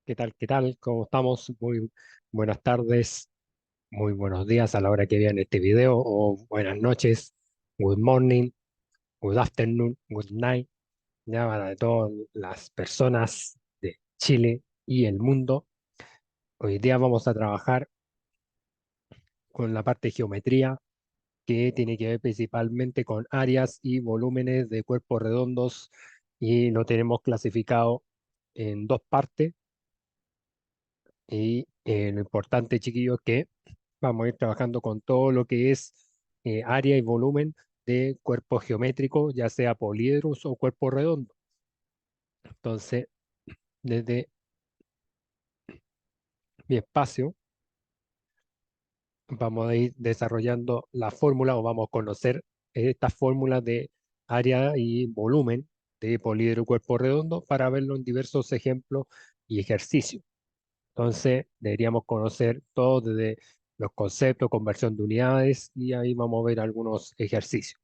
¿Qué tal? ¿Qué tal? ¿Cómo estamos? Muy buenas tardes, muy buenos días a la hora que vean este video, o buenas noches, good morning, good afternoon, good night, ya para todas las personas de Chile y el mundo. Hoy día vamos a trabajar con la parte de geometría, que tiene que ver principalmente con áreas y volúmenes de cuerpos redondos, y lo tenemos clasificado en dos partes. Y lo importante, chiquillos, es que vamos a ir trabajando con todo lo que es área y volumen de cuerpos geométricos, ya sea poliedros o cuerpos redondos. Entonces, desde mi espacio, vamos a ir desarrollando la fórmula, o vamos a conocer estas fórmulas de área y volumen de poliedro y cuerpo redondo para verlo en diversos ejemplos y ejercicios. Entonces, deberíamos conocer todo desde los conceptos, conversión de unidades, y ahí vamos a ver algunos ejercicios.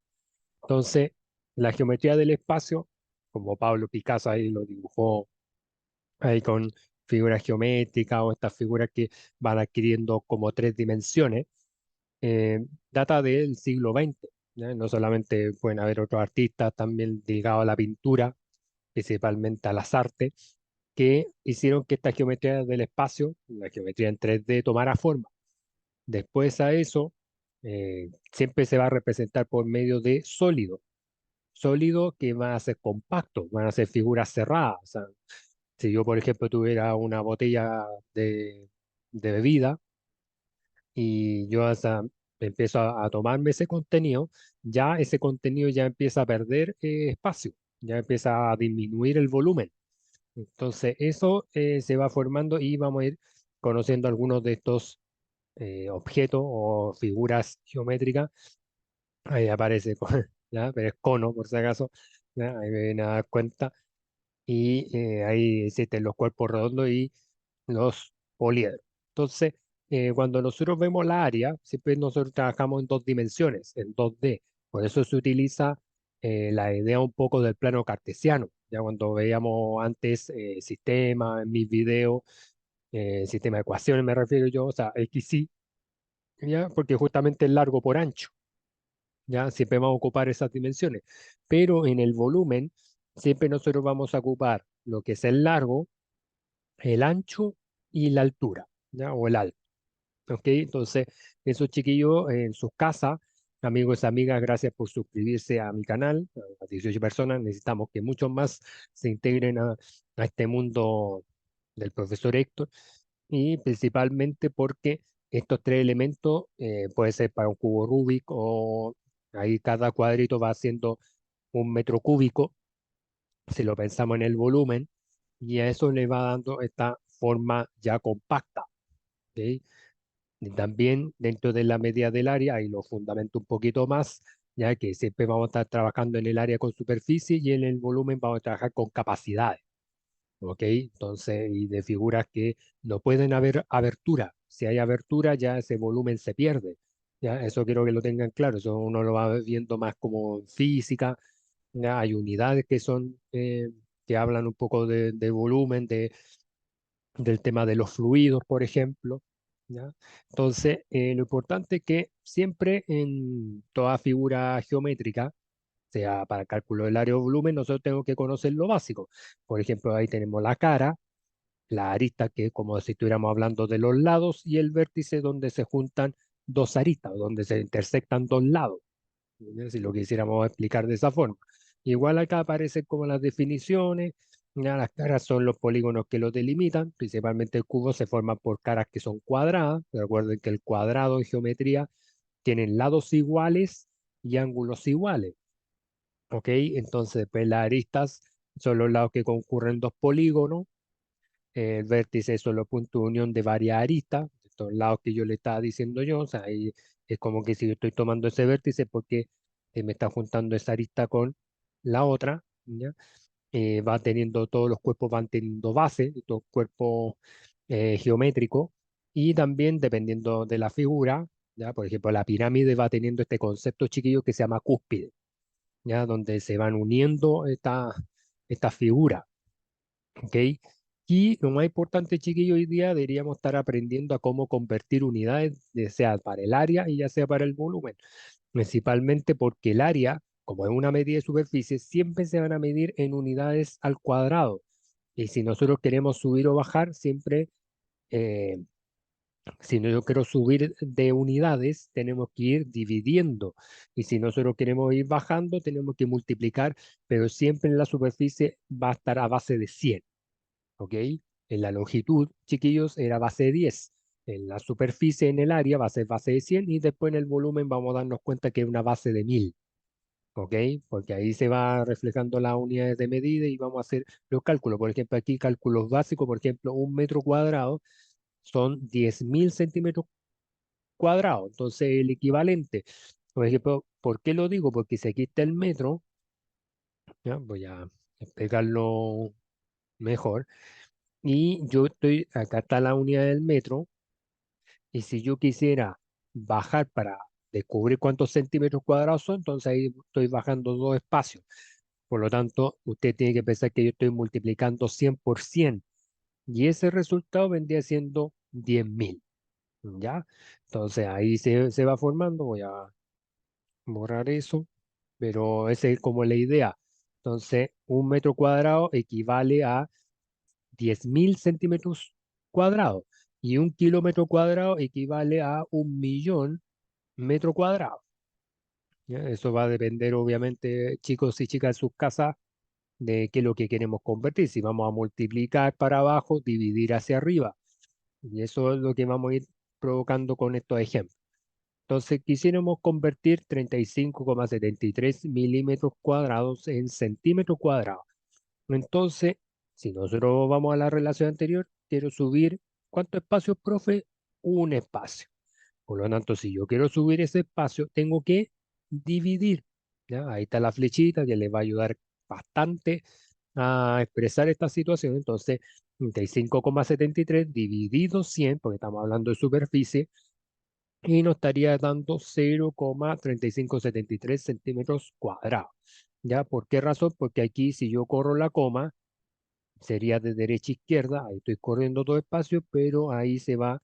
Entonces, la geometría del espacio, como Pablo Picasso ahí lo dibujó ahí con figuras geométricas, o estas figuras que van adquiriendo como tres dimensiones, data del siglo XX. ¿Ya? No solamente pueden haber otros artistas también ligados a la pintura, principalmente a las artes, que hicieron que esta geometría del espacio, la geometría en 3D, tomara forma. Después a eso, siempre se va a representar por medio de sólidos que van a ser compactos, van a ser figuras cerradas. O sea, si yo, por ejemplo, tuviera una botella de bebida, y yo hasta empiezo a tomarme ese contenido, ya ese contenido ya empieza a perder espacio, ya empieza a disminuir el volumen. Entonces, eso se va formando, y vamos a ir conociendo algunos de estos objetos o figuras geométricas. Ahí aparece, ¿ya? Pero es cono, por si acaso, ¿ya? Ahí me viene a dar cuenta. Y ahí existen los cuerpos redondos y los poliedros. Entonces, cuando nosotros vemos la área, siempre nosotros trabajamos en dos dimensiones, en 2D. Por eso se utiliza la idea un poco del plano cartesiano. Ya cuando veíamos antes sistema, en mis videos, sistema de ecuaciones me refiero yo, o sea, x y, ¿ya? Porque justamente es largo por ancho. ¿Ya? Siempre vamos a ocupar esas dimensiones. Pero en el volumen, siempre nosotros vamos a ocupar lo que es el largo, el ancho y la altura, ¿ya? O el alto. ¿Ok? Entonces, esos chiquillos en sus casas, amigos y amigas, gracias por suscribirse a mi canal, a 18 personas. Necesitamos que muchos más se integren a este mundo del profesor Héctor, y principalmente porque estos tres elementos puede ser para un cubo Rubik, o ahí cada cuadrito va siendo un metro cúbico, si lo pensamos en el volumen, y a eso le va dando esta forma ya compacta. ¿Ok? Y también dentro de la medida del área, y lo fundamento un poquito más, ya que siempre vamos a estar trabajando en el área con superficie, y en el volumen vamos a trabajar con capacidades. ¿Ok? Entonces, y de figuras que no pueden haber abertura. Si hay abertura, ya ese volumen se pierde. Ya, eso quiero que lo tengan claro. Eso uno lo va viendo más como en física. Ya hay unidades que son, que hablan un poco de volumen, del tema de los fluidos, por ejemplo. ¿Ya? Entonces, lo importante es que siempre en toda figura geométrica, sea para cálculo del área o volumen, nosotros tenemos que conocer lo básico. Por ejemplo, ahí tenemos la cara, la arista, que es como si estuviéramos hablando de los lados, y el vértice donde se juntan dos aristas, donde se intersectan dos lados, ¿ya? Si lo quisiéramos explicar de esa forma. Igual acá aparecen como las definiciones. Ya, las caras son los polígonos que los delimitan. Principalmente el cubo se forma por caras que son cuadradas. Recuerden que el cuadrado en geometría tiene lados iguales y ángulos iguales. ¿Ok? Entonces, pues las aristas son los lados que concurren dos polígonos. El vértice son los puntos de unión de varias aristas, estos lados que yo le estaba diciendo yo. O sea, ahí es como que si yo estoy tomando ese vértice, porque me está juntando esa arista con la otra, ¿ya? Va teniendo, todos los cuerpos van teniendo base, estos cuerpos geométricos, y también dependiendo de la figura, ¿ya? Por ejemplo, la pirámide va teniendo este concepto chiquillo que se llama cúspide, ¿ya? Donde se van uniendo estas figuras, ¿ok? aquí lo más importante, chiquillos, hoy día deberíamos estar aprendiendo a cómo convertir unidades, ya sea para el área y ya sea para el volumen, principalmente porque el área, como es una medida de superficie, siempre se van a medir en unidades al cuadrado. Y si nosotros queremos subir o bajar, siempre, eh, si no yo quiero subir de unidades, tenemos que ir dividiendo. Y si nosotros queremos ir bajando, tenemos que multiplicar, pero siempre en la superficie va a estar a base de 100. ¿Ok? En la longitud, chiquillos, era base de 10. En la superficie, en el área, va a ser base de 100 y después en el volumen vamos a darnos cuenta que es una base de 1000. ¿Ok? Porque ahí se va reflejando las unidades de medida y vamos a hacer los cálculos. Por ejemplo, aquí cálculos básicos, por ejemplo, un metro cuadrado son 10.000 centímetros cuadrados. Entonces, el equivalente, por ejemplo, ¿por qué lo digo? Porque si aquí está el metro, ¿ya? Voy a explicarlo mejor. Y yo estoy, acá está la unidad del metro, y si yo quisiera bajar para descubrir cuántos centímetros cuadrados son, entonces ahí estoy bajando dos espacios. Por lo tanto, usted tiene que pensar que yo estoy multiplicando 100 por 100, y ese resultado vendría siendo 10.000, ¿ya? Entonces ahí se va formando, voy a borrar eso, pero esa es como la idea. Entonces, un metro cuadrado equivale a 10.000 centímetros cuadrados y un kilómetro cuadrado equivale a 1.000.000 metros cuadrados. ¿Ya? Eso va a depender, obviamente, chicos y chicas, en sus casas, de qué es lo que queremos convertir. Si vamos a multiplicar para abajo, dividir hacia arriba. Y eso es lo que vamos a ir provocando con estos ejemplos. Entonces, quisiéramos convertir 35,73 milímetros cuadrados en centímetros cuadrados. Entonces, si nosotros vamos a la relación anterior, quiero subir, ¿cuántos espacios, profe? Un espacio. Por lo tanto, si yo quiero subir ese espacio, tengo que dividir. ¿Ya? Ahí está la flechita que les va a ayudar bastante a expresar esta situación. Entonces, 35,73 dividido 100, porque estamos hablando de superficie, y nos estaría dando 0,3573 centímetros cuadrados. ¿Ya? ¿Por qué razón? Porque aquí, si yo corro la coma, sería de derecha a izquierda, ahí estoy corriendo todo espacio, pero ahí se va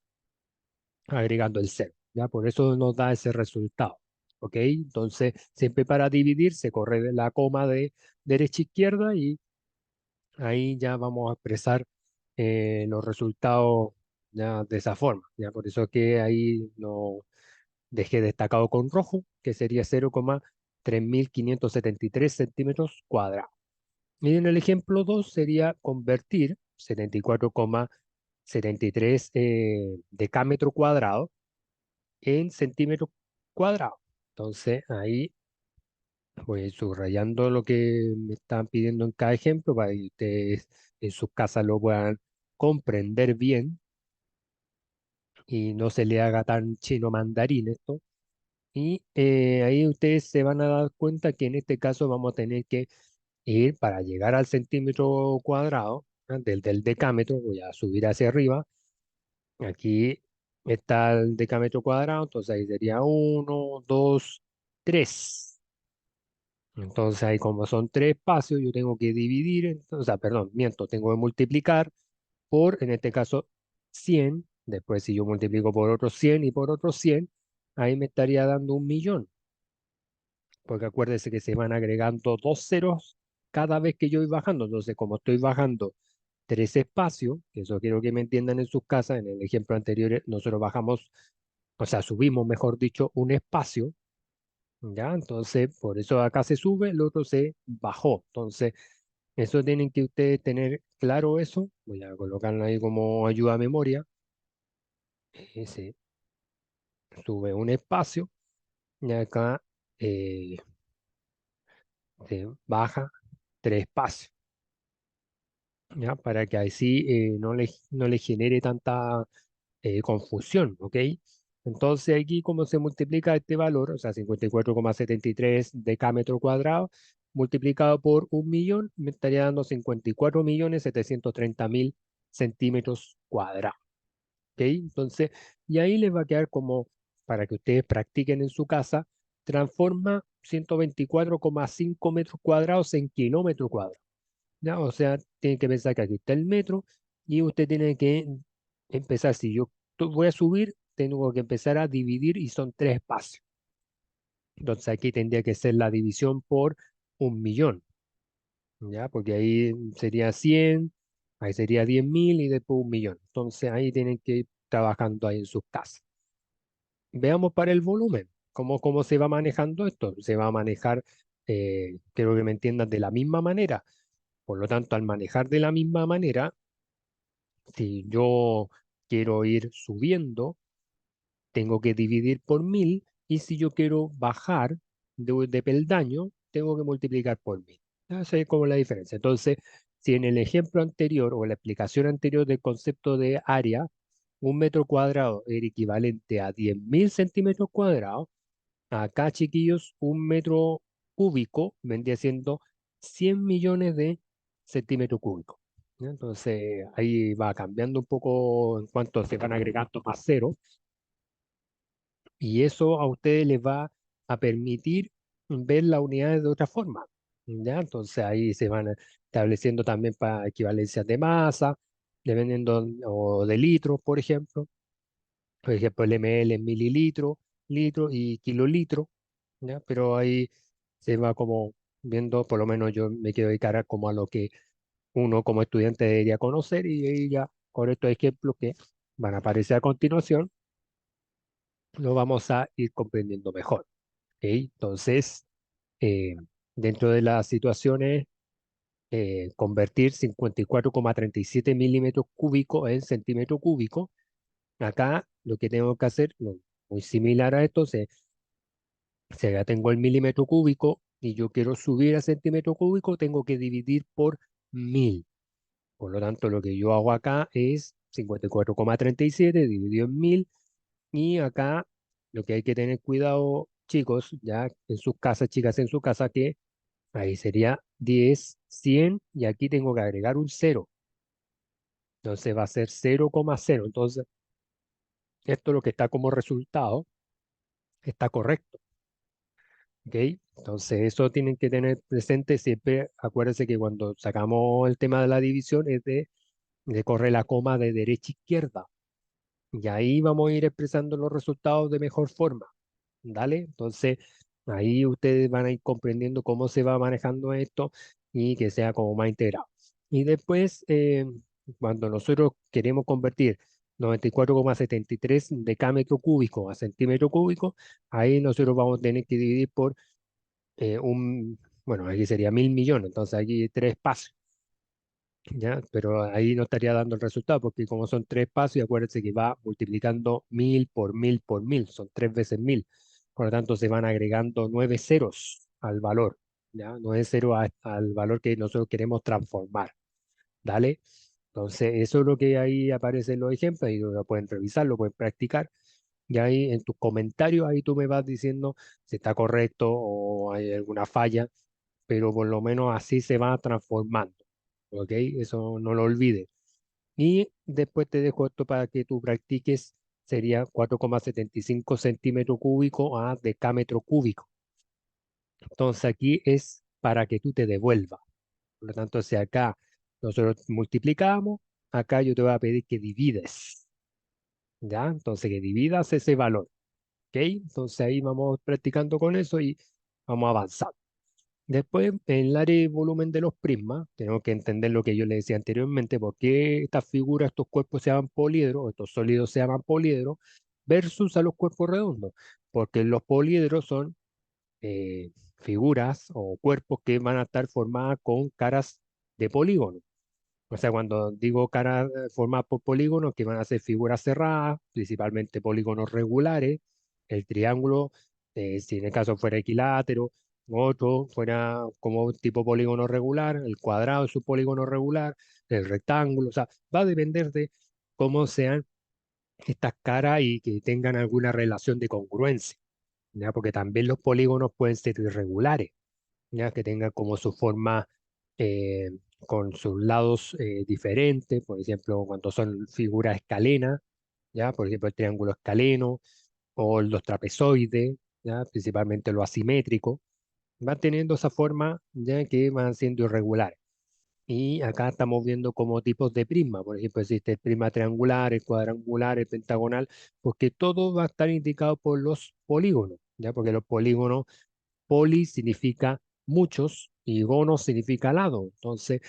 agregando el cero, ¿ya? Por eso nos da ese resultado, ¿ok? Entonces, siempre para dividir se corre de la coma de derecha a izquierda y ahí ya vamos a expresar los resultados ya de esa forma, ¿ya? Por eso que ahí lo dejé destacado con rojo, que sería 0,3573 centímetros cuadrados. Y en el ejemplo 2 sería convertir 74,73 decámetro cuadrado en centímetros cuadrados. Entonces ahí voy subrayando lo que me están pidiendo en cada ejemplo para que ustedes en sus casas lo puedan comprender bien y no se le haga tan chino mandarín esto. Y ahí ustedes se van a dar cuenta que en este caso vamos a tener que ir para llegar al centímetro cuadrado, ¿ah? Del decámetro, voy a subir hacia arriba. Aquí está el decámetro cuadrado, entonces ahí sería uno, 2, 3. Entonces ahí como son tres espacios, yo tengo que dividir, o sea, perdón, miento, tengo que multiplicar por, en este caso, 100. Después si yo multiplico por otros 100 y por otros 100, ahí me estaría dando 1.000.000, porque acuérdense que se van agregando dos ceros cada vez que yo voy bajando. Entonces, como estoy bajando tres espacios, que eso quiero que me entiendan en sus casas, en el ejemplo anterior nosotros bajamos, o sea, subimos, mejor dicho, un espacio, ¿ya? Entonces, por eso acá se sube, el otro se bajó. Entonces, eso tienen que ustedes tener claro eso. Voy a colocarlo ahí como ayuda a memoria. Se sube un espacio y acá eh, se baja tres espacios. ¿Ya? Para que así no le genere tanta confusión, ¿ok? Entonces aquí como se multiplica este valor, o sea, 54,73 decámetro cuadrado, multiplicado por 1.000.000, me estaría dando 54.730.000 centímetros cuadrados, ¿ok? Entonces, y ahí les va a quedar como, para que ustedes practiquen en su casa, transforma 124,5 metros cuadrados en kilómetro cuadrado. ¿Ya? O sea, tienen que pensar que aquí está el metro y usted tiene que empezar, si yo voy a subir, tengo que empezar a dividir y son tres espacios. Entonces aquí tendría que ser la división por 1.000.000, ¿ya? Porque ahí sería 100, ahí sería 10.000 y después 1.000.000. Entonces ahí tienen que ir trabajando ahí en sus casas. Veamos para el volumen, cómo se va manejando esto. Se va a manejar, quiero que me entiendan, de la misma manera. Por lo tanto, al manejar de la misma manera, si yo quiero ir subiendo, tengo que dividir por 1.000, y si yo quiero bajar de peldaño, tengo que multiplicar por 1.000. Esa es como la diferencia. Entonces, si en el ejemplo anterior o la explicación anterior del concepto de área, 1 metro cuadrado era equivalente a 10.000 centímetros cuadrados, acá, chiquillos, 1 metro cúbico vendría siendo 100 millones de centímetros cúbicos, ¿ya? Entonces, ahí va cambiando un poco en cuanto se van agregando más cero, y eso a ustedes les va a permitir ver las unidades de otra forma, ¿ya? Entonces, ahí se van estableciendo también para equivalencias de masa, dependiendo, o de litros, por ejemplo. Por ejemplo, el ml en mililitro, litro y kilolitro, ¿ya? Pero ahí se va como viendo, por lo menos yo me quiero dedicar como a lo que uno como estudiante debería conocer, y ahí ya con estos ejemplos que van a aparecer a continuación, lo vamos a ir comprendiendo mejor, ¿ok? Entonces, eh, dentro de las situaciones, convertir 54,37 milímetros cúbicos en centímetro cúbico. Acá lo que tengo que hacer, muy similar a esto, si ya tengo el milímetro cúbico y yo quiero subir a centímetro cúbico, tengo que dividir por 1.000. Por lo tanto, lo que yo hago acá es 54,37 dividido en 1.000. Y acá lo que hay que tener cuidado, chicos, ya en sus casas, chicas, en su casa, que ahí sería 10, 100, y aquí tengo que agregar un cero. Entonces va a ser 0,0. Entonces, esto lo que está como resultado está correcto. ¿Ok? Entonces, eso tienen que tener presente siempre. Acuérdense que cuando sacamos el tema de la división es de correr la coma de derecha a izquierda. Y ahí vamos a ir expresando los resultados de mejor forma. ¿Dale? Entonces, ahí ustedes van a ir comprendiendo cómo se va manejando esto y que sea como más integrado. Y después, cuando nosotros queremos convertir 94,73 decámetro cúbico a centímetro cúbico, ahí nosotros vamos a tener que dividir por bueno, aquí sería 1.000.000.000, entonces aquí tres espacios, ¿ya? Pero ahí no estaría dando el resultado, porque como son tres espacios, acuérdense que va multiplicando 1.000 por 1.000 por 1.000, son tres veces 1.000. Por lo tanto, se van agregando nueve ceros al valor, ¿ya? Nueve ceros al valor que nosotros queremos transformar, ¿dale? Entonces, eso es lo que ahí aparece en los ejemplos, y lo pueden revisar, lo pueden practicar. Y ahí en tus comentarios, ahí tú me vas diciendo si está correcto o hay alguna falla, pero por lo menos así se va transformando, ¿ok? Eso no lo olvides. Y después te dejo esto para que tú practiques, sería 4,75 centímetros cúbicos a decámetro cúbico. Entonces aquí es para que tú te devuelvas. Por lo tanto, si acá nosotros multiplicamos, acá yo te voy a pedir que divides, ¿ya? Entonces que dividas ese valor, ¿ok? Entonces ahí vamos practicando con eso y vamos avanzando. Después, en el área de volumen de los prismas, tenemos que entender lo que yo le decía anteriormente: por qué estas figuras, estos cuerpos se llaman poliedros, estos sólidos se llaman poliedros, versus a los cuerpos redondos. Porque los poliedros son figuras o cuerpos que van a estar formadas con caras de polígono. O sea, cuando digo caras formadas por polígonos, que van a ser figuras cerradas, principalmente polígonos regulares, el triángulo, si en el caso fuera equilátero, otro fuera como tipo polígono regular, el cuadrado es un polígono regular, el rectángulo, o sea, va a depender de cómo sean estas caras y que tengan alguna relación de congruencia, ¿ya? Porque también los polígonos pueden ser irregulares, ¿ya? Que tengan como su forma, eh, con sus lados diferentes, por ejemplo, cuando son figuras escalenas, ¿ya? Por ejemplo, el triángulo escaleno o los trapezoides, ¿ya? Principalmente lo asimétrico, van teniendo esa forma, ya que van siendo irregulares. Y acá estamos viendo como tipos de prisma. Por ejemplo, existe el prisma triangular, el cuadrangular, el pentagonal, porque todo va a estar indicado por los polígonos, ¿ya? Porque los polígonos, poli significa muchos y gono significa lado. Entonces,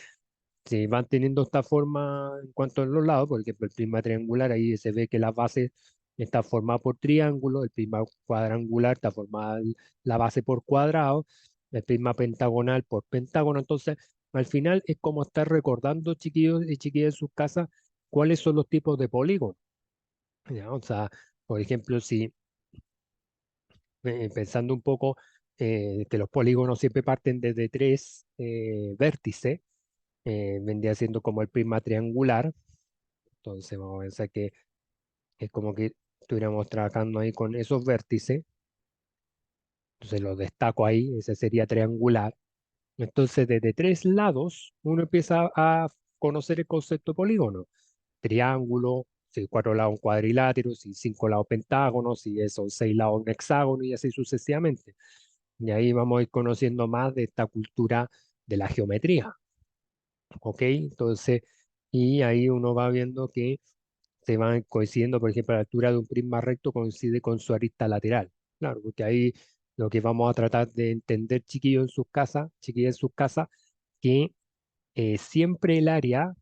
se van teniendo esta forma en cuanto a los lados, por ejemplo, el prisma triangular, ahí se ve que la base está formada por triángulo, el prisma cuadrangular está formada la base por cuadrado, el prisma pentagonal por pentágono. Entonces, al final es como estar recordando, chiquillos y chiquillas en sus casas, cuáles son los tipos de polígonos. ¿Ya? O sea, por ejemplo, si pensando un poco que los polígonos siempre parten desde tres vértices, vendría siendo como el prisma triangular. Entonces vamos a pensar que es como que estuviéramos trabajando ahí con esos vértices. Entonces los destaco ahí, ese sería triangular. Entonces desde tres lados uno empieza a conocer el concepto de polígono. Triángulo, si cuatro lados un cuadrilátero, si cinco lados pentágono, si son seis lados un hexágono y así sucesivamente. Y ahí vamos a ir conociendo más de esta cultura de la geometría. ¿Ok? Entonces, y ahí uno va viendo que se van coincidiendo, por ejemplo, la altura de un prisma recto coincide con su arista lateral. Claro, porque ahí lo que vamos a tratar de entender, chiquillos en sus casas, chiquillas en sus casas, que siempre el área,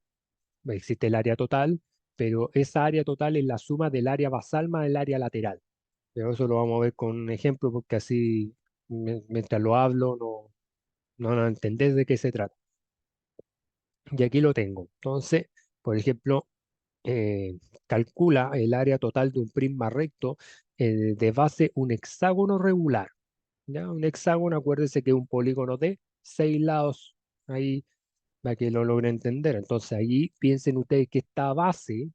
existe el área total, pero esa área total es la suma del área basal más el área lateral. Pero eso lo vamos a ver con un ejemplo, porque así, mientras lo hablo, no entendés de qué se trata. Y aquí lo tengo. Entonces, por ejemplo, calcula el área total de un prisma recto de base un hexágono regular. ¿Ya? Un hexágono, acuérdense que es un polígono de seis lados, ahí para que lo logren entender. Entonces, ahí piensen ustedes que esta base,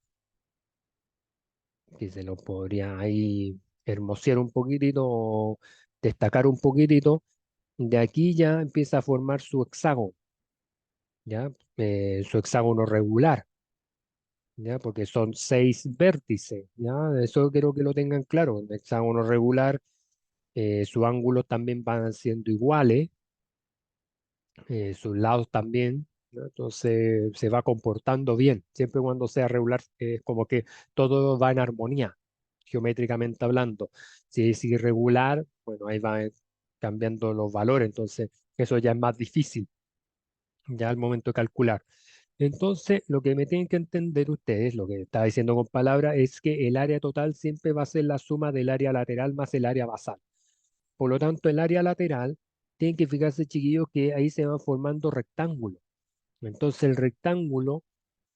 que se lo podría ahí hermosear un poquitito o destacar un poquitito, de aquí ya empieza a formar su hexágono, ¿ya? Su hexágono regular. ¿Ya? Porque son seis vértices, ¿ya? Eso quiero que lo tengan claro. El hexágono regular, sus ángulos también van siendo iguales, sus lados también, ¿no? Entonces se va comportando bien. Siempre cuando sea regular, es como que todo va en armonía, geométricamente hablando. Si es irregular, bueno, ahí van cambiando los valores, entonces eso ya es más difícil, ya al momento de calcular. Entonces, lo que me tienen que entender ustedes, lo que estaba diciendo con palabras, es que el área total siempre va a ser la suma del área lateral más el área basal. Por lo tanto, el área lateral, tienen que fijarse, chiquillos, que ahí se van formando rectángulos. Entonces, el rectángulo,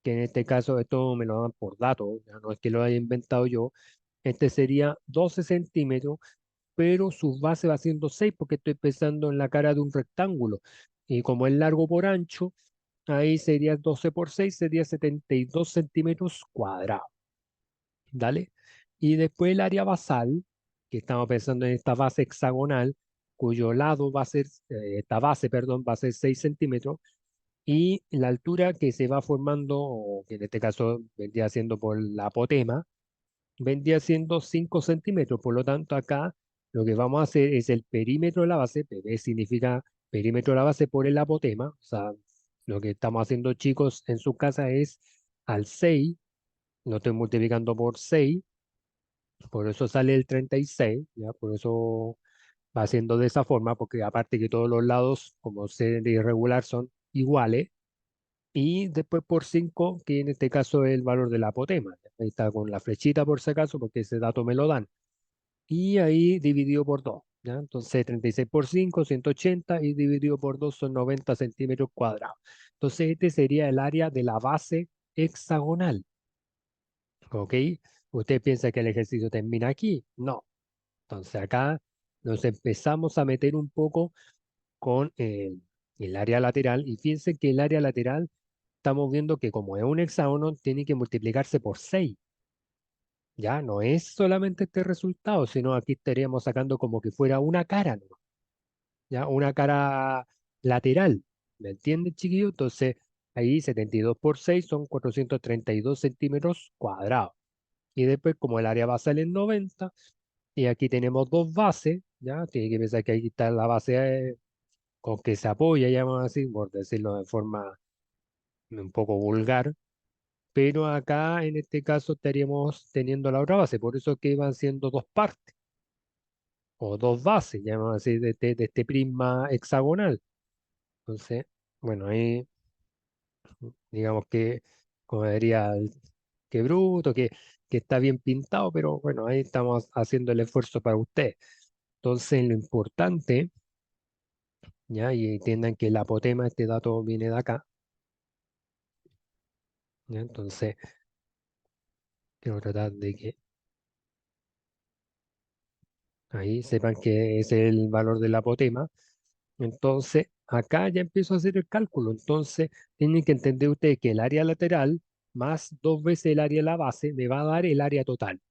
que en este caso esto me lo dan por datos, ya no es que lo haya inventado yo, este sería 12 centímetros, pero su base va siendo 6 porque estoy pensando en la cara de un rectángulo. Y como es largo por ancho, ahí sería 12 por 6 sería 72 centímetros cuadrados. ¿Dale? Y después el área basal, que estamos pensando en esta base hexagonal, cuyo lado va a ser, esta base, perdón, va a ser 6 centímetros, y la altura que se va formando, o que en este caso vendría siendo por la apotema, vendría siendo 5 centímetros. Por lo tanto, acá lo que vamos a hacer es el perímetro de la base, PB significa perímetro de la base por el apotema, o sea, lo que estamos haciendo, chicos, en su casa es al 6, lo estoy multiplicando por 6, por eso sale el 36, ¿ya? Por eso va haciendo de esa forma, porque aparte que todos los lados, como ser irregular, son iguales, y después por 5 que en este caso es el valor de la apotema. Ahí está con la flechita por si acaso, porque ese dato me lo dan. Y ahí dividido por 2, ¿ya? Entonces 36 por 5, 180, y dividido por 2 son 90 centímetros cuadrados. Entonces este sería el área de la base hexagonal, ¿ok? ¿Usted piensa que el ejercicio termina aquí? No. Entonces acá nos empezamos a meter un poco con el área lateral, y fíjense que el área lateral estamos viendo que como es un hexágono tiene que multiplicarse por 6. Ya no es solamente este resultado, sino aquí estaríamos sacando como que fuera una cara, ¿no? Ya una cara lateral. ¿Me entienden, chiquillos? Entonces ahí 72 por 6 son 432 centímetros cuadrados. Y después como el área basal es 90, y aquí tenemos dos bases, ¿ya? Tiene que pensar que aquí está la base con que se apoya, ya vamos a decir, por decirlo de forma. un poco vulgar, pero acá en este caso estaríamos teniendo la otra base, por eso que van siendo dos partes o dos bases, llamamos así, de este prisma hexagonal. Entonces, bueno, ahí digamos que, como diría, que bruto, que está bien pintado, pero bueno, ahí estamos haciendo el esfuerzo para usted. Entonces, lo importante, ya, y entiendan que el apotema, este dato viene de acá, ya, entonces, quiero tratar de que ahí sepan que ese es el valor del apotema. Entonces, acá ya empiezo a hacer el cálculo. Entonces, tienen que entender ustedes que el área lateral más dos veces el área de la base me va a dar el área total.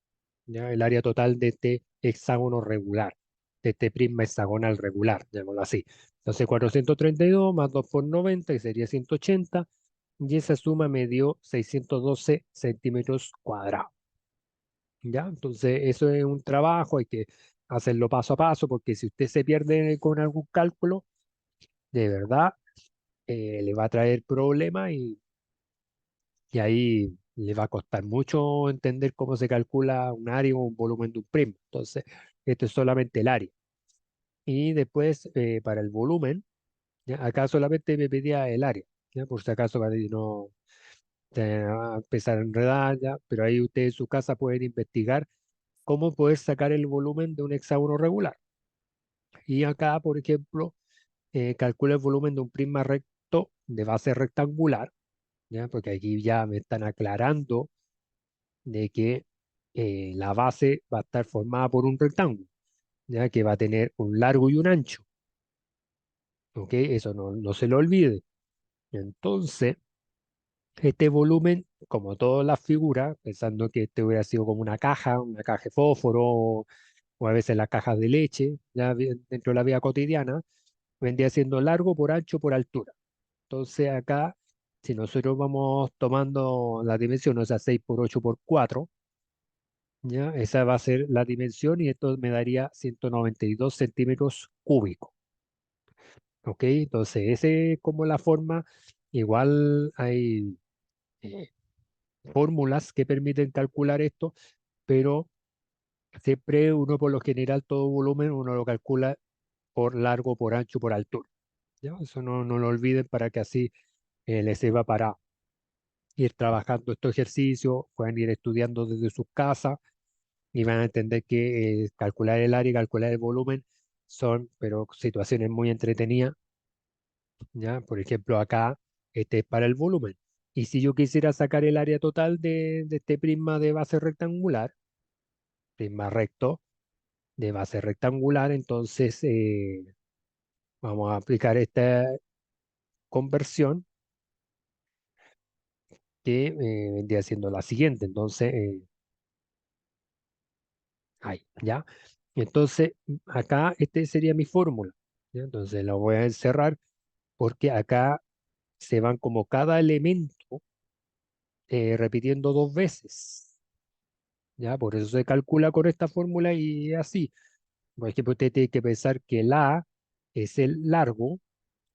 ¿Ya? El área total de este hexágono regular, de este prisma hexagonal regular, llamémoslo así. Entonces, 432 más 2 por 90, que sería 180, y esa suma me dio 612 centímetros cuadrados. ¿Ya? Entonces, eso es un trabajo, hay que hacerlo paso a paso, porque si usted se pierde con algún cálculo, de verdad, le va a traer problemas y ahí le va a costar mucho entender cómo se calcula un área o un volumen de un prisma. Entonces, esto es solamente el área. Y después, para el volumen, ¿ya? Acá solamente me pedía el área, ¿ya? Por si acaso para que no va a empezar a enredar, ¿ya? Pero ahí ustedes en su casa pueden investigar cómo poder sacar el volumen de un hexágono regular. Y acá, por ejemplo, calcula el volumen de un prisma recto de base rectangular, ¿ya? Porque aquí ya me están aclarando de que la base va a estar formada por un rectángulo, ya que va a tener un largo y un ancho, ¿ok? Eso no se lo olvide. Entonces, este volumen, como todas las figuras, pensando que este hubiera sido como una caja de fósforo, o a veces las cajas de leche, ya dentro de la vida cotidiana, vendría siendo largo por ancho por altura. Entonces acá, si nosotros vamos tomando la dimensión, o sea, 6 por 8 por 4, ¿ya? Esa va a ser la dimensión y esto me daría 192 centímetros cúbicos. ¿Ok? Entonces, ese es como la forma. Igual hay eh, fórmulas que permiten calcular esto, pero siempre uno por lo general todo volumen uno lo calcula por largo, por ancho, por altura. ¿Ya? Eso no lo olviden para que así les sirva para ir trabajando estos ejercicios, pueden ir estudiando desde sus casas y van a entender que calcular el área y calcular el volumen son, pero situaciones muy entretenidas, ¿ya? Por ejemplo, acá este es para el volumen. Y si yo quisiera sacar el área total de este prisma de base rectangular, prisma recto de base rectangular, entonces vamos a aplicar esta conversión que vendría siendo la siguiente. Entonces, ahí, ¿ya? Entonces, acá este sería mi fórmula, ¿ya? Entonces la voy a encerrar porque acá se van como cada elemento repitiendo dos veces, ¿ya? Por eso se calcula con esta fórmula y así. Por ejemplo, usted tiene que pensar que el A es el largo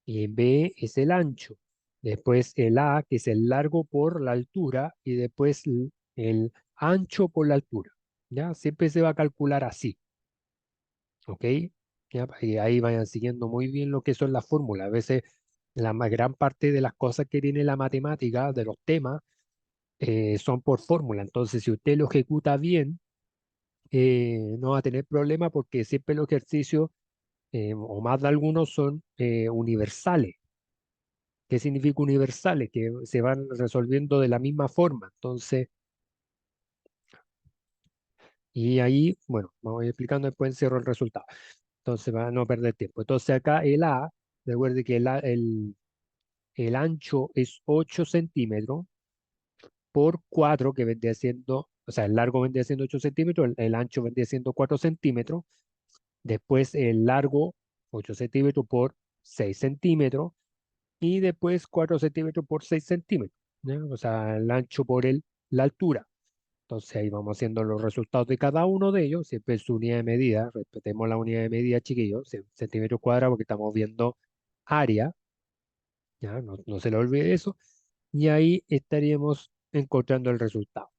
y el B es el ancho. Después el A, que es el largo por la altura, y después el ancho por la altura, ¿ya? Siempre se va a calcular así, ¿ok? ¿Ya? Y ahí vayan siguiendo muy bien lo que son las fórmulas. A veces la gran parte de las cosas que tiene la matemática, de los temas, son por fórmula. Entonces, si usted lo ejecuta bien, no va a tener problema porque siempre los ejercicios, o más de algunos, son universales. ¿Qué significa universales? Que se van resolviendo de la misma forma. Entonces, y ahí, bueno, vamos a ir explicando, después encierro el resultado. Entonces, para no perder tiempo. Entonces, acá el A, recuerde que el ancho es 8 centímetros por 4 que vendría siendo, o sea, el largo vendría siendo 8 centímetros, el ancho vendría siendo 4 centímetros. Después el largo, 8 centímetros por 6 centímetros. Y después 4 centímetros por 6 centímetros, ¿ya? O sea, el ancho por la altura. Entonces ahí vamos haciendo los resultados de cada uno de ellos, siempre en su unidad de medida. Respetemos la unidad de medida, chiquillos, centímetros cuadrados, porque estamos viendo área, ¿ya? No se le olvide eso. y ahí estaríamos encontrando el resultado.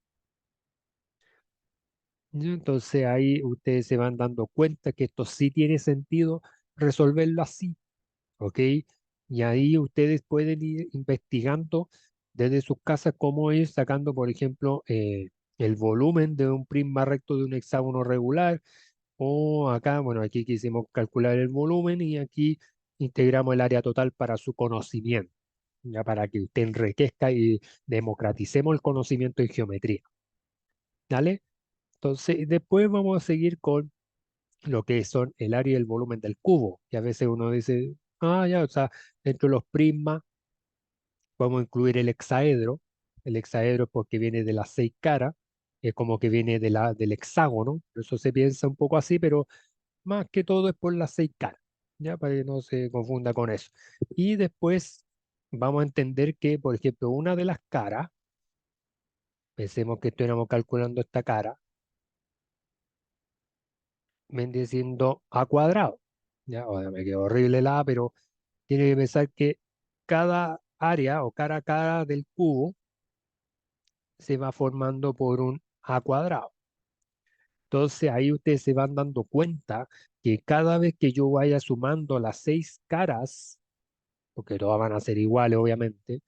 ¿Ya? Entonces ahí ustedes se van dando cuenta que esto sí tiene sentido resolverlo así, ¿ok? Y ahí ustedes pueden ir investigando desde sus casas cómo ir sacando, por ejemplo, el volumen de un prisma recto de un hexágono regular, o acá, bueno, aquí quisimos calcular el volumen y aquí integramos el área total para su conocimiento, ya para que usted enriquezca y democraticemos el conocimiento en geometría, ¿vale? Entonces, después vamos a seguir con lo que son el área y el volumen del cubo, que a veces uno dice, ah, ya, o sea, dentro de los prismas vamos a incluir el hexaedro porque viene de las seis caras, es como que viene del hexágono, por eso se piensa un poco así, pero más que todo es por las seis caras, ya, para que no se confunda con eso. Y después vamos a entender que, por ejemplo, una de las caras, pensemos que estuviéramos calculando esta cara, viene siendo a cuadrado. Ya, ahora me quedó horrible la A, pero tiene que pensar que cada área o cara a cara del cubo se va formando por un A cuadrado. Entonces ahí ustedes se van dando cuenta que cada vez que yo vaya sumando las seis caras, porque todas van a ser iguales obviamente,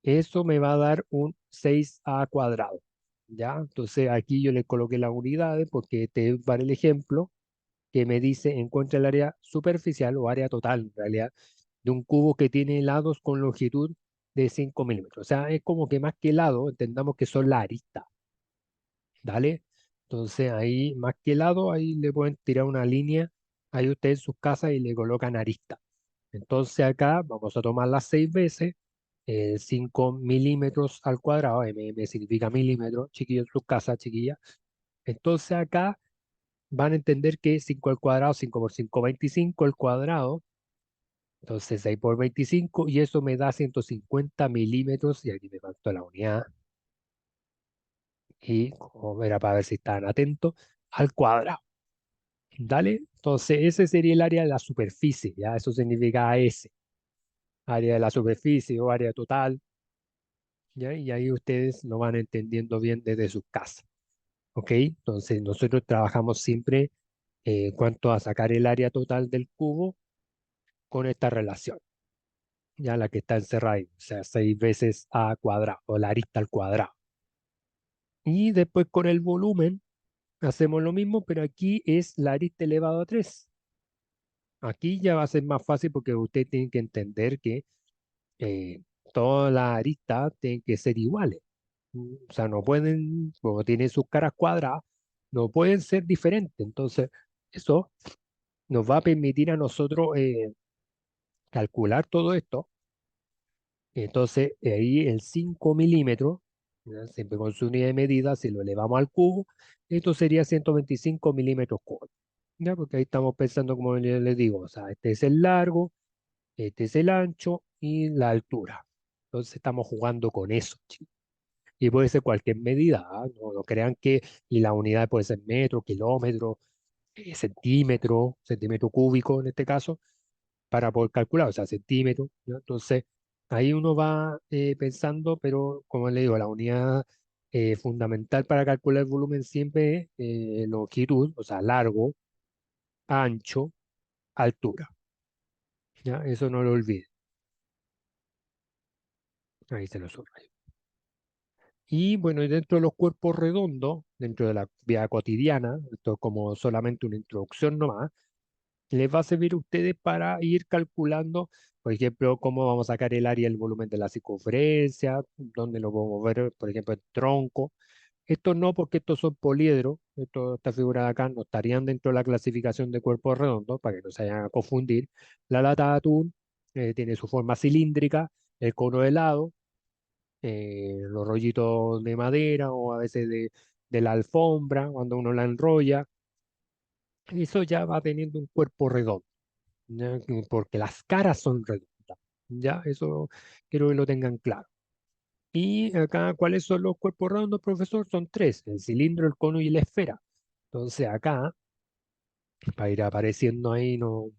eso me va a dar un 6A cuadrado. ¿Ya? Entonces aquí yo le coloqué las unidades porque este es para el ejemplo que me dice encuentra el área superficial o área total en realidad de un cubo que tiene lados con longitud de 5 milímetros. O sea, es como que más que lado, entendamos que son la arista, ¿dale? Entonces ahí, más que lado, ahí le pueden tirar una línea, ahí ustedes en sus casas y le colocan arista. Entonces acá vamos a tomar las 6 veces, 5 milímetros al cuadrado, significa milímetros, chiquillos en sus casas, chiquillas. Entonces acá van a entender que 5 al cuadrado, 5 por 5, 25 al cuadrado. Entonces 6 por 25 y eso me da 150 milímetros y aquí me faltó la unidad y como era para ver si estaban atentos al cuadrado. ¿Dale? Entonces ese sería el área de la superficie, ¿ya? Eso significa AS, área de la superficie o área total, ¿ya? Y ahí ustedes lo van entendiendo bien desde su casa, ¿ok? Entonces nosotros trabajamos siempre en cuanto a sacar el área total del cubo con esta relación, ya la que está encerrada ahí, o sea, 6 veces A cuadrado o la arista al cuadrado. Y después con el volumen hacemos lo mismo, pero aquí es la arista elevado a 3. Aquí ya va a ser más fácil porque usted tiene que entender que eh, todas las aristas tienen que ser iguales. O sea, no pueden, como tienen sus caras cuadradas, no pueden ser diferentes. Entonces, eso nos va a permitir a nosotros calcular todo esto. Entonces, ahí el 5 milímetros, ¿ya? Siempre con su unidad de medida, si lo elevamos al cubo, esto sería 125 milímetros cúbicos. ¿Ya? Porque ahí estamos pensando, como les digo, o sea, este es el largo, este es el ancho y la altura. Entonces estamos jugando con eso, chicos. Y puede ser cualquier medida, ¿ah? No, no crean que, y la unidad puede ser metro, kilómetro, centímetro, centímetro cúbico en este caso, para poder calcular, o sea, centímetros, ¿no? Entonces, ahí uno va pensando, pero como le digo, la unidad fundamental para calcular el volumen siempre es longitud, o sea, largo, ancho, altura, ¿ya? Eso no lo olvide. Ahí se lo subrayo. Y bueno, y dentro de los cuerpos redondos, dentro de la vida cotidiana, esto es como solamente una introducción nomás, les va a servir a ustedes para ir calculando, por ejemplo, cómo vamos a sacar el área y el volumen de la circunferencia, dónde lo podemos ver, por ejemplo, el tronco. Estos no, porque estos son poliedros, estas figuras de acá no estarían dentro de la clasificación de cuerpos redondos, para que no se vayan a confundir. La lata de atún tiene su forma cilíndrica, el cono de helado, los rollitos de madera o a veces de la alfombra, cuando uno la enrolla, eso ya va teniendo un cuerpo redondo, ¿ya? Porque las caras son redondas, ya, eso quiero que lo tengan claro. Y acá, ¿cuáles son los cuerpos redondos, profesor? Son tres, el cilindro, el cono y la esfera. Entonces acá, para ir apareciendo ahí, no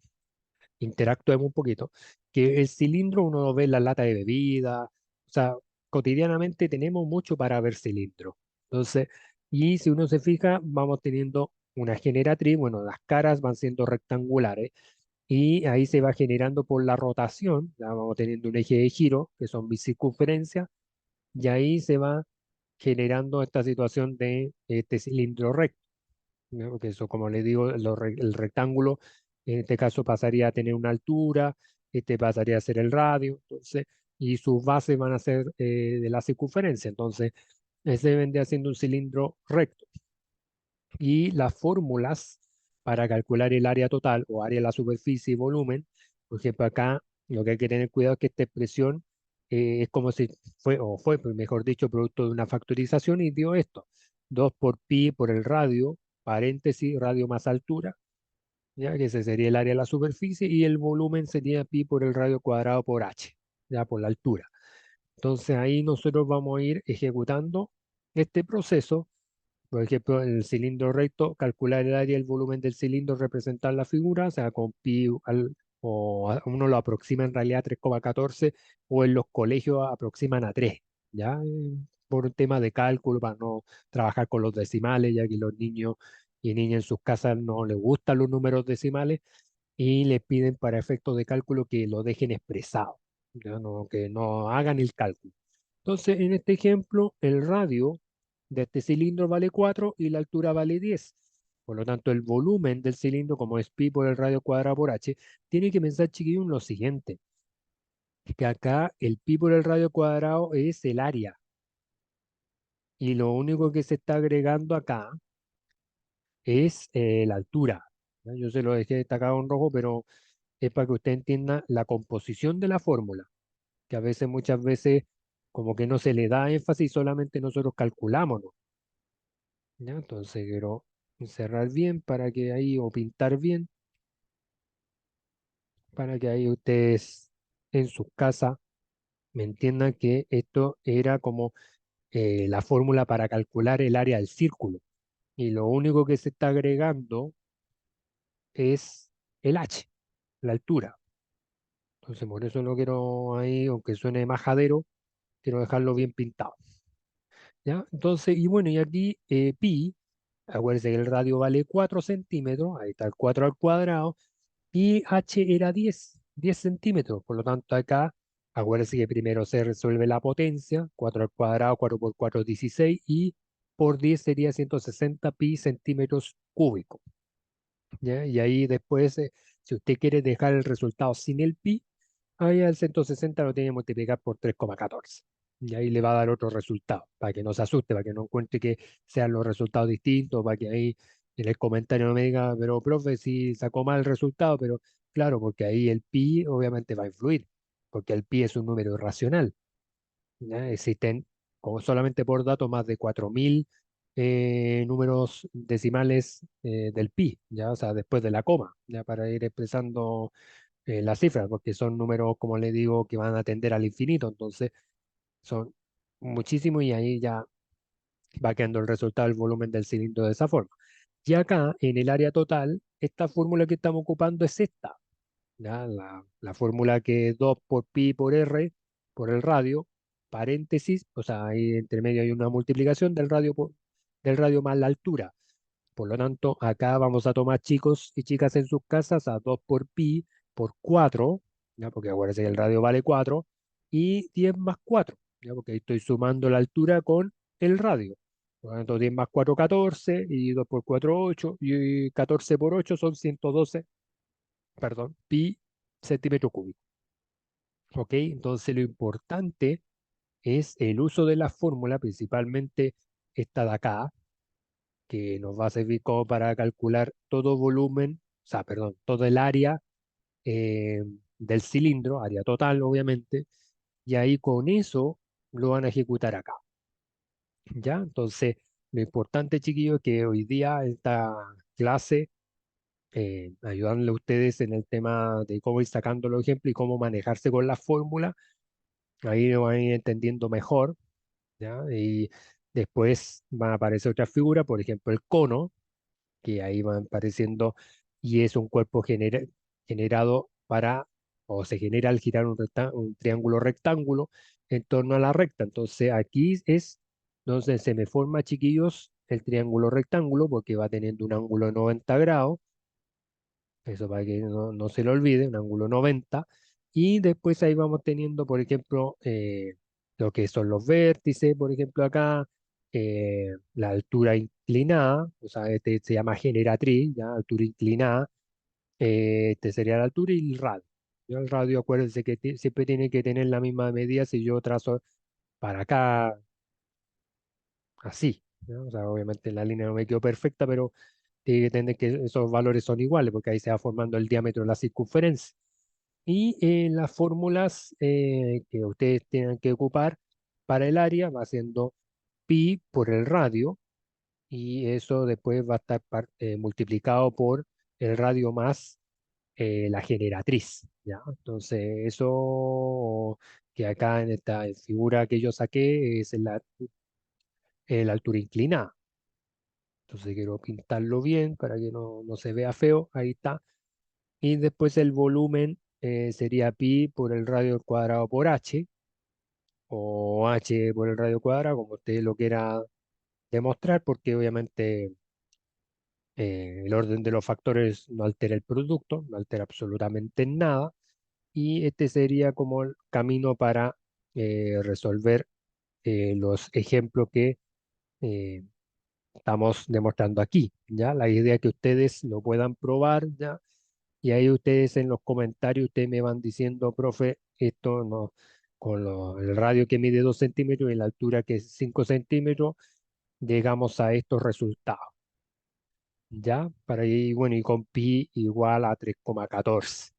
interactuemos un poquito, que el cilindro uno lo ve en la lata de bebida, o sea, cotidianamente tenemos mucho para ver cilindros. Entonces, y si uno se fija, vamos teniendo una generatriz, bueno, las caras van siendo rectangulares y ahí se va generando por la rotación, ya vamos teniendo un eje de giro, que son bicircunferencias, y ahí se va generando esta situación de este cilindro recto, ¿no? Que eso, como le digo, el rectángulo en este caso pasaría a tener una altura, este pasaría a ser el radio, entonces, y sus bases van a ser de la circunferencia, entonces, ese vendría siendo un cilindro recto. Y las fórmulas para calcular el área total o área de la superficie y volumen, por ejemplo, acá lo que hay que tener cuidado es que esta expresión es como si fue, o fue, pues, mejor dicho, producto de una factorización y dio esto, 2 por pi por el radio, paréntesis, radio más altura, ya que ese sería el área de la superficie y el volumen sería pi por el radio cuadrado por h, ya por la altura. Entonces ahí nosotros vamos a ir ejecutando este proceso. Por ejemplo, en el cilindro recto, calcular el área y el volumen del cilindro, representar la figura, o sea, con pi uno lo aproxima en realidad a 3,14 o en los colegios aproximan a 3, ¿ya? Por un tema de cálculo, para no trabajar con los decimales, ya que los niños y niñas en sus casas no les gustan los números decimales y les piden para efectos de cálculo que lo dejen expresado, ¿ya? No, que no hagan el cálculo. Entonces, en este ejemplo, el radio de este cilindro vale 4 y la altura vale 10. Por lo tanto, el volumen del cilindro, como es pi por el radio cuadrado por h, tiene que pensar, chiquillos, en lo siguiente, que acá el pi por el radio cuadrado es el área y lo único que se está agregando acá es la altura, ¿ya? Yo se lo dejé destacado en rojo, pero es para que usted entienda la composición de la fórmula, que a veces, muchas veces, como que no se le da énfasis, solamente nosotros calculamos, ¿no? ¿Ya? Entonces quiero cerrar bien para que ahí, o pintar bien, para que ahí ustedes en su casa me entiendan que esto era como la fórmula para calcular el área del círculo. Y lo único que se está agregando es el h, la altura. Entonces por eso no quiero ahí, aunque suene majadero, quiero dejarlo bien pintado. ¿Ya? Entonces, y bueno, y aquí pi, acuérdense que el radio vale 4 centímetros, ahí está el 4 al cuadrado, y h era 10 centímetros. Por lo tanto, acá, acuérdense que primero se resuelve la potencia, 4 al cuadrado, 4 por 4 es 16, y por 10 sería 160 pi centímetros cúbicos. ¿Ya? Y ahí después, si usted quiere dejar el resultado sin el pi, ahí al 160 lo tiene que multiplicar por 3,14. Y ahí le va a dar otro resultado, para que no se asuste, para que no encuentre que sean los resultados distintos, para que ahí en el comentario no me diga, pero profe, si sacó mal el resultado, pero claro, porque ahí el pi obviamente va a influir, porque el pi es un número irracional. ¿Ya? Existen, como solamente por dato, más de 4.000 números decimales del pi, ¿ya? O sea, después de la coma, ya para ir expresando las cifras, porque son números, como le digo, que van a tender al infinito, entonces son muchísimos y ahí ya va quedando el resultado del volumen del cilindro de esa forma. Y acá, en el área total, esta fórmula que estamos ocupando es esta, ¿ya? La fórmula que es 2 por pi por r por el radio, paréntesis, o sea, ahí entre medio hay una multiplicación del radio más la altura. Por lo tanto, acá vamos a tomar, chicos y chicas, en sus casas a 2 por pi por 4, ¿ya? Porque acuérdense que el radio vale 4, y 10 más 4, ¿ya? Porque ahí estoy sumando la altura con el radio. Por lo tanto, 10 más 4, 14, y 2 por 4, 8, y 14 por 8 son 112, perdón, pi centímetro cúbico. ¿Ok? Entonces, lo importante es el uso de la fórmula, principalmente esta de acá, que nos va a servir como para calcular todo volumen, o sea, perdón, todo el área eh, del cilindro, área total, obviamente, y ahí con eso lo van a ejecutar acá, ¿ya? Entonces, lo importante, chiquillos, es que hoy día esta clase, ayudándole a ustedes en el tema de cómo ir sacando los ejemplos y cómo manejarse con la fórmula, ahí lo van a ir entendiendo mejor, ¿ya? Y después van a aparecer otras figuras, por ejemplo, el cono, que ahí van apareciendo, y es un cuerpo generado para, o se genera al girar un triángulo rectángulo. en torno a la recta. Entonces aquí es donde se me forma, chiquillos, el triángulo rectángulo, porque va teniendo un ángulo de 90 grados, eso para que no se lo olvide, un ángulo 90. Y después ahí vamos teniendo, por ejemplo, lo que son los vértices, por ejemplo, acá, la altura inclinada, o sea, este se llama generatriz, ya, altura inclinada, este sería la altura y el radio. Yo el radio, acuérdense que siempre tiene que tener la misma medida si yo trazo para acá así, ¿no? O sea, obviamente la línea no me quedó perfecta, pero tiene que entender que esos valores son iguales, porque ahí se va formando el diámetro de la circunferencia. Y las fórmulas que ustedes tienen que ocupar para el área va siendo pi por el radio, y eso después va a estar multiplicado por el radio más la generatriz, ¿ya? Entonces, eso que acá en esta figura que yo saqué es la altura inclinada. Entonces quiero pintarlo bien para que no se vea feo. Ahí está. Y después el volumen sería pi por el radio al cuadrado por h, o h por el radio cuadrado, como usted lo quiera demostrar, porque obviamente el orden de los factores no altera el producto, no altera absolutamente nada. Y este sería como el camino para resolver los ejemplos que eh, estamos demostrando aquí, ¿ya? La idea es que ustedes lo puedan probar, ¿ya? Y ahí ustedes en los comentarios, ustedes me van diciendo, profe, esto no, con el radio que mide 2 centímetros y la altura que es 5 centímetros, llegamos a estos resultados, ¿ya? Para ahí, bueno, y con pi igual a 3,14.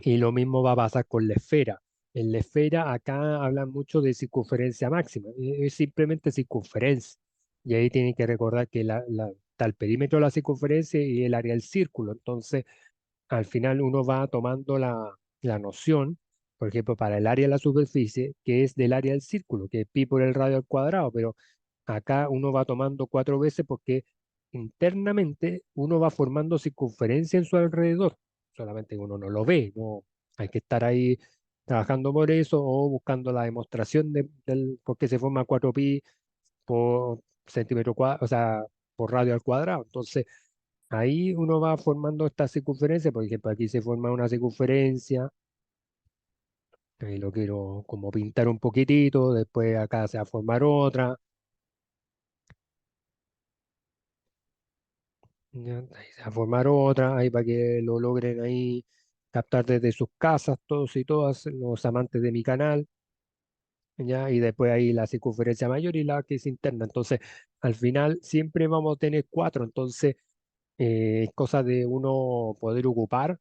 Y lo mismo va a pasar con la esfera. En la esfera acá hablan mucho de circunferencia máxima, es simplemente circunferencia. Y ahí tienen que recordar que está el perímetro de la circunferencia y el área del círculo. Entonces, al final uno va tomando la noción, por ejemplo, para el área de la superficie, que es del área del círculo, que es pi por el radio al cuadrado, pero acá uno va tomando 4 veces porque internamente uno va formando circunferencia en su alrededor, solamente que uno no lo ve, no hay que estar ahí trabajando por eso o buscando la demostración del por qué se forma 4pi por centímetro cuadrado, o sea, por radio al cuadrado. Entonces, ahí uno va formando esta circunferencia, por ejemplo, aquí se forma una circunferencia, ahí lo quiero como pintar un poquitito, después acá se va a formar otra, ¿ya? Ahí se va a formar otra, ahí para que lo logren ahí captar desde sus casas, todos y todas los amantes de mi canal, ¿ya? Y después ahí la circunferencia mayor y la que es interna. Entonces, al final siempre vamos a tener cuatro, entonces es cosa de uno poder ocupar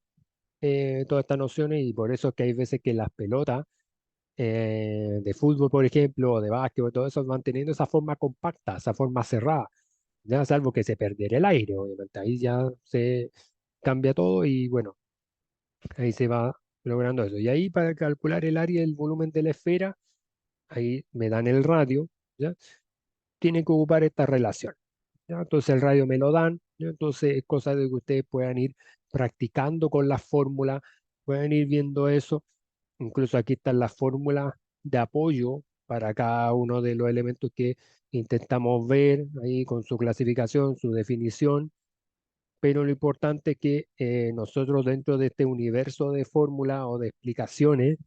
todas estas nociones, y por eso es que hay veces que las pelotas de fútbol, por ejemplo, o de básquetbol, todo eso van teniendo esa forma compacta, esa forma cerrada, ya salvo que se perdiera el aire, obviamente, ahí ya se cambia todo y bueno, ahí se va logrando eso. Y ahí para calcular el área y el volumen de la esfera, ahí me dan el radio, ¿ya? Tienen que ocupar esta relación, ¿ya? Entonces el radio me lo dan, ¿ya? Entonces es cosa de que ustedes puedan ir practicando con las fórmulas, puedan ir viendo eso. Incluso aquí están las fórmulas de apoyo para cada uno de los elementos que intentamos ver ahí con su clasificación, su definición, pero lo importante es que nosotros dentro de este universo de fórmulas o de explicaciones,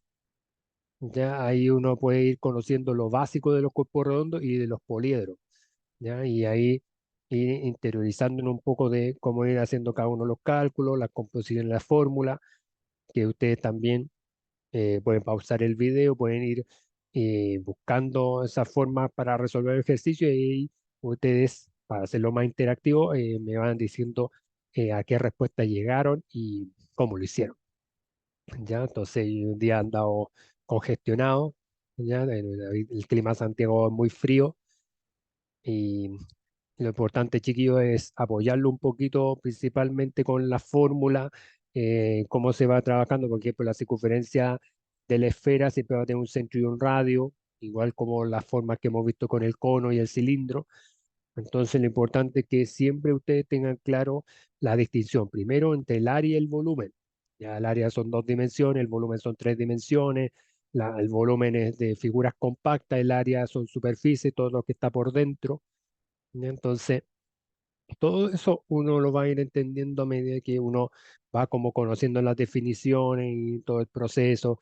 ya ahí uno puede ir conociendo lo básico de los cuerpos redondos y de los poliedros, ¿ya? Y ahí ir interiorizando en un poco de cómo ir haciendo cada uno de los cálculos, la composición de la fórmula, que ustedes también pueden pausar el video, pueden ir buscando esa forma para resolver el ejercicio, y ustedes, para hacerlo más interactivo, me van diciendo a qué respuesta llegaron y cómo lo hicieron. ¿Ya? Entonces, un día han andado congestionado, ¿ya? El clima de Santiago es muy frío, y lo importante, chiquillos, es apoyarlo un poquito, principalmente con la fórmula, cómo se va trabajando. Por ejemplo, la circunferencia de la esfera siempre va a tener un centro y un radio, igual como las formas que hemos visto con el cono y el cilindro. Entonces, lo importante es que siempre ustedes tengan claro la distinción, primero entre el área y el volumen. Ya el área son 2 dimensiones, el volumen son 3 dimensiones, el volumen es de figuras compactas, el área son superficie, todo lo que está por dentro. ¿Ya? Entonces, todo eso uno lo va a ir entendiendo a medida que uno va como conociendo las definiciones y todo el proceso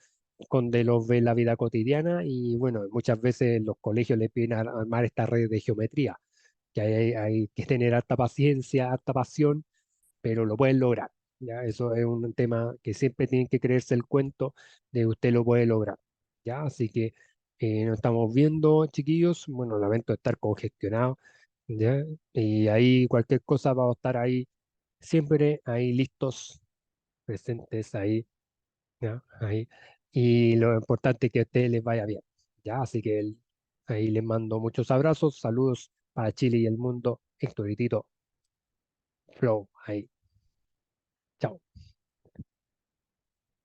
donde los ve en la vida cotidiana. Y bueno, muchas veces los colegios le piden armar esta red de geometría, que hay que tener harta paciencia, harta pasión, pero lo pueden lograr. ¿Ya? Eso es un tema que siempre tienen que creerse el cuento de usted lo puede lograr. ¿Ya? Así que nos estamos viendo, chiquillos. Bueno, lamento estar congestionado. ¿Ya? Y ahí cualquier cosa vamos a estar ahí, siempre ahí listos, presentes ahí, ¿ya? Ahí. Y lo importante es que a ustedes les vaya bien. ¿Ya? Así que ahí les mando muchos abrazos, saludos para Chile y el mundo. Héctor y Tito, Flow, ahí.